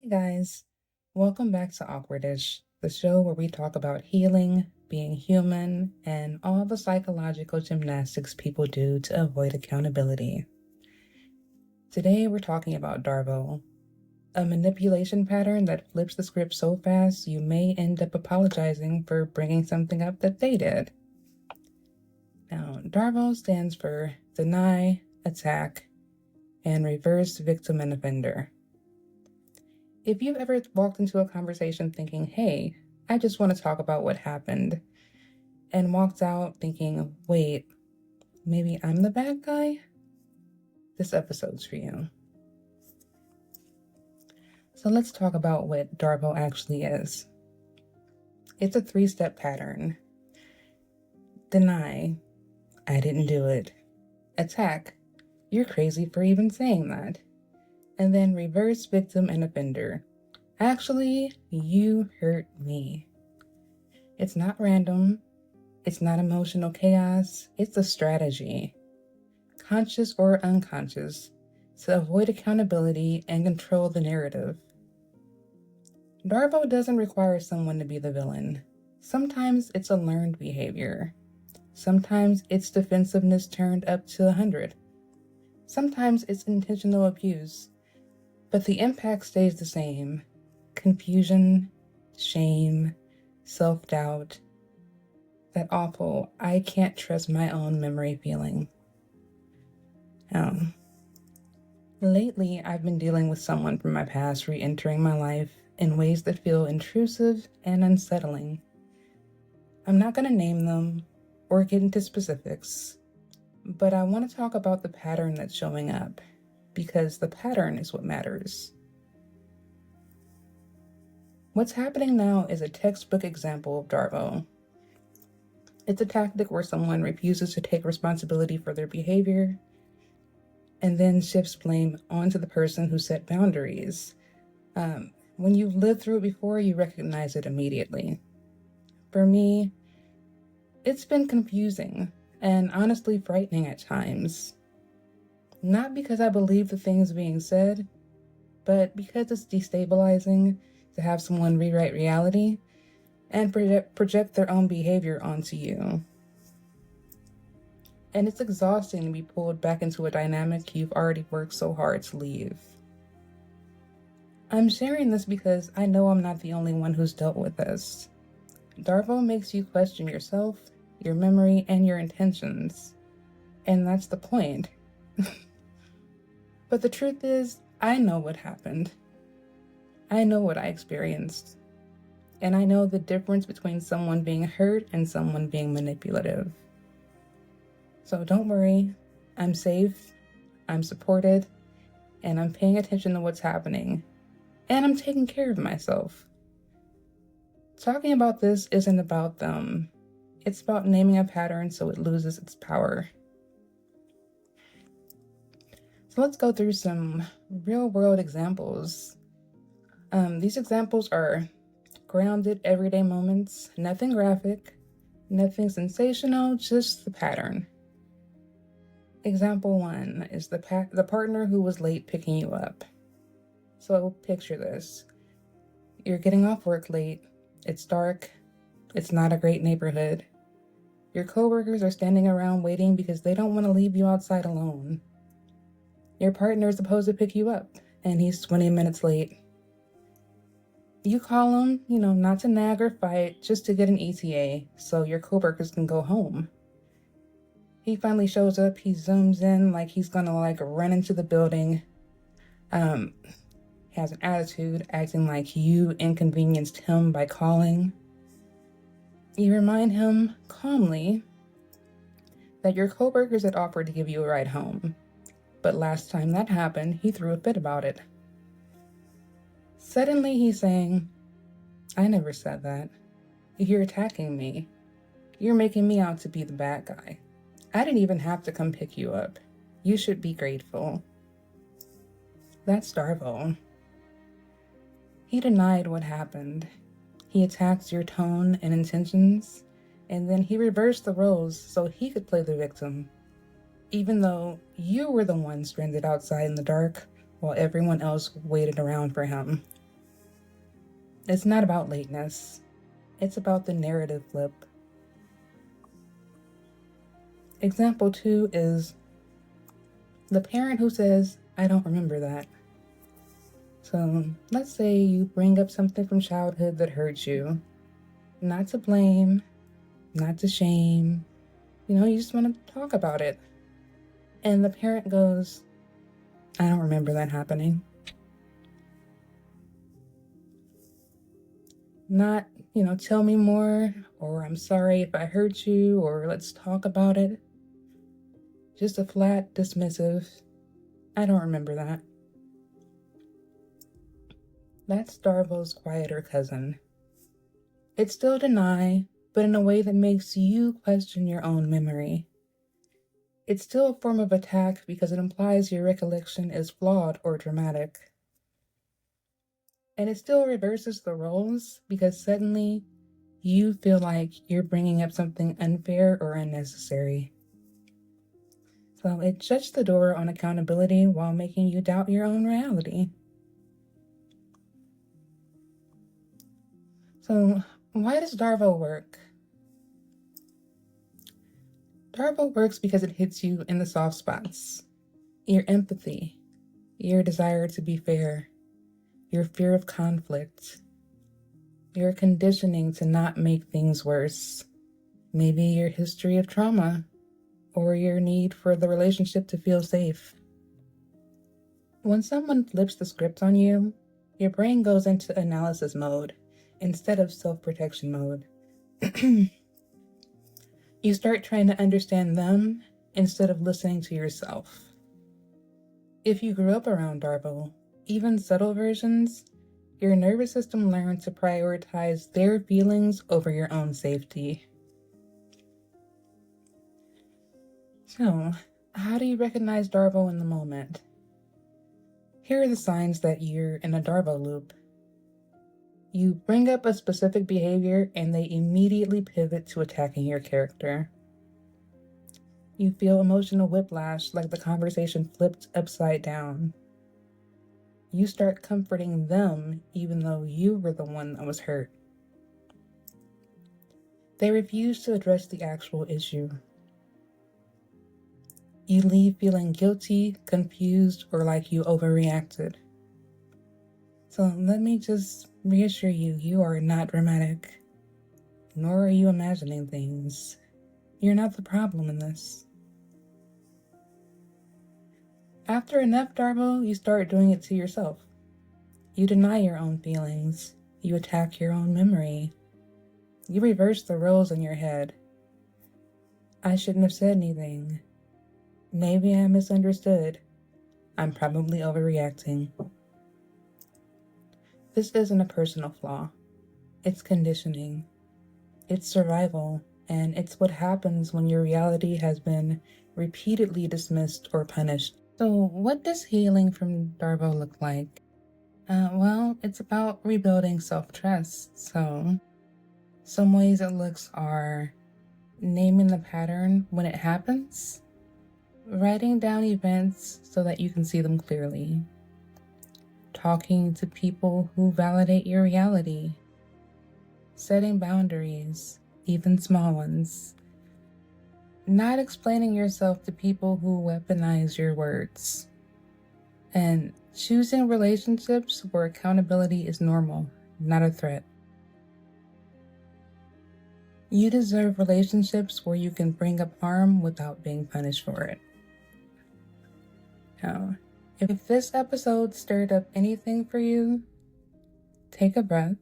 Hey guys, welcome back to Awkwardish, the show where we talk about healing, being human, and all the psychological gymnastics people do to avoid accountability. Today we're talking about DARVO, a manipulation pattern that flips the script so fast you may end up apologizing for bringing something up that they did. Now, DARVO stands for deny, attack, and reverse victim and offender. If you've ever walked into a conversation thinking, hey, I just want to talk about what happened, and walked out thinking, wait, maybe I'm the bad guy? This episode's for you. So let's talk about what DARVO actually is. It's a 3-step pattern. Deny, I didn't do it. Attack, you're crazy for even saying that. And then reverse victim and offender. Actually, you hurt me. It's not random. It's not emotional chaos. It's a strategy, conscious or unconscious, to avoid accountability and control the narrative. DARVO doesn't require someone to be the villain. Sometimes it's a learned behavior. Sometimes it's defensiveness turned up to 100. Sometimes it's intentional abuse. But the impact stays the same. Confusion, shame, self-doubt, that awful, I can't trust my own memory feeling. Lately, I've been dealing with someone from my past re-entering my life in ways that feel intrusive and unsettling. I'm not going to name them or get into specifics, but I want to talk about the pattern that's showing up, because the pattern is what matters. What's happening now is a textbook example of DARVO. It's a tactic where someone refuses to take responsibility for their behavior and then shifts blame onto the person who set boundaries. When you've lived through it before, you recognize it immediately. For me, it's been confusing and honestly frightening at times. Not because I believe the things being said, but because it's destabilizing to have someone rewrite reality and project their own behavior onto you. And it's exhausting to be pulled back into a dynamic you've already worked so hard to leave. I'm sharing this because I know I'm not the only one who's dealt with this. DARVO makes you question yourself, your memory, and your intentions. And that's the point. But the truth is, I know what happened. I know what I experienced. And I know the difference between someone being hurt and someone being manipulative. So don't worry, I'm safe, I'm supported, and I'm paying attention to what's happening. And I'm taking care of myself. Talking about this isn't about them. It's about naming a pattern so it loses its power. So let's go through some real-world examples. These examples are grounded everyday moments, nothing graphic, nothing sensational, just the pattern. Example 1 is the partner who was late picking you up. So picture this. You're getting off work late, it's dark, it's not a great neighborhood. Your coworkers are standing around waiting because they don't want to leave you outside alone. Your partner is supposed to pick you up, and he's 20 minutes late. You call him, not to nag or fight, just to get an ETA so your coworkers can go home. He finally shows up, he zooms in like he's gonna run into the building. Has an attitude, acting like you inconvenienced him by calling. You remind him calmly that your coworkers had offered to give you a ride home. But last time that happened, he threw a fit about it. Suddenly he's saying, I never said that. You're attacking me. You're making me out to be the bad guy. I didn't even have to come pick you up. You should be grateful. That's DARVO. He denied what happened. He attacked your tone and intentions, and then he reversed the roles so he could play the victim, even though you were the one stranded outside in the dark while everyone else waited around for him. It's not about lateness. It's about the narrative flip. Example 2 is the parent who says, I don't remember that. So let's say you bring up something from childhood that hurt you. Not to blame, not to shame. You just want to talk about it. And the parent goes, I don't remember that happening. Not, tell me more, or I'm sorry if I hurt you, or let's talk about it. Just a flat, dismissive, I don't remember that. That's DARVO's quieter cousin. It's still deny, but in a way that makes you question your own memory. It's still a form of attack because it implies your recollection is flawed or dramatic. And it still reverses the roles because suddenly you feel like you're bringing up something unfair or unnecessary. So it shuts the door on accountability while making you doubt your own reality. So why does DARVO work? DARVO works because it hits you in the soft spots. Your empathy, your desire to be fair, your fear of conflict, your conditioning to not make things worse, maybe your history of trauma, or your need for the relationship to feel safe. When someone flips the script on you, your brain goes into analysis mode instead of self-protection mode. You start trying to understand them instead of listening to yourself. If you grew up around DARVO, even subtle versions, your nervous system learned to prioritize their feelings over your own safety. So, how do you recognize DARVO in the moment? Here are the signs that you're in a DARVO loop. You bring up a specific behavior and they immediately pivot to attacking your character. You feel emotional whiplash, like the conversation flipped upside down. You start comforting them even though you were the one that was hurt. They refuse to address the actual issue. You leave feeling guilty, confused, or like you overreacted. So let me just reassure you, you are not dramatic, nor are you imagining things. You're not the problem in this. After enough DARVO, you start doing it to yourself. You deny your own feelings. You attack your own memory. You reverse the roles in your head. I shouldn't have said anything. Maybe I misunderstood. I'm probably overreacting. This isn't a personal flaw. It's conditioning. It's survival, and it's what happens when your reality has been repeatedly dismissed or punished. So what does healing from DARVO look like? Well, it's about rebuilding self-trust. So some ways it looks are naming the pattern when it happens, writing down events so that you can see them clearly, talking to people who validate your reality, setting boundaries, even small ones, not explaining yourself to people who weaponize your words, and choosing relationships where accountability is normal, not a threat. You deserve relationships where you can bring up harm without being punished for it. Now, if this episode stirred up anything for you, take a breath,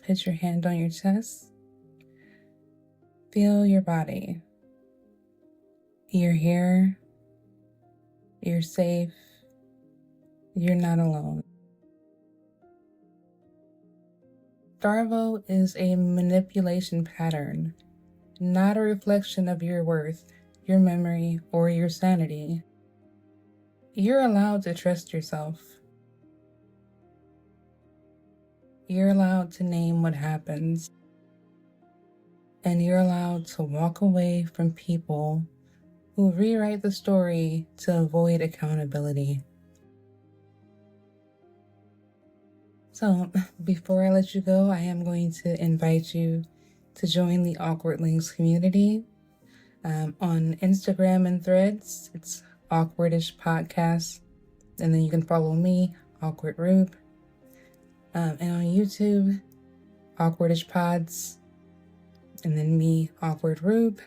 put your hand on your chest, feel your body. You're here, you're safe, you're not alone. DARVO is a manipulation pattern, not a reflection of your worth, your memory, or your sanity. You're allowed to trust yourself. You're allowed to name what happens. And you're allowed to walk away from people who rewrite the story to avoid accountability. So before I let you go, I am going to invite you to join the Awkward Links community on Instagram and Threads. It's Awkwardish Podcast. And then you can follow me, Awkward Rube. And on YouTube, Awkwardish Pods. And then me, Awkward Rube,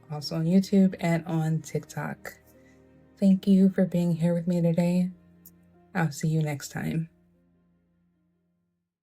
also on YouTube and on TikTok. Thank you for being here with me today. I'll see you next time.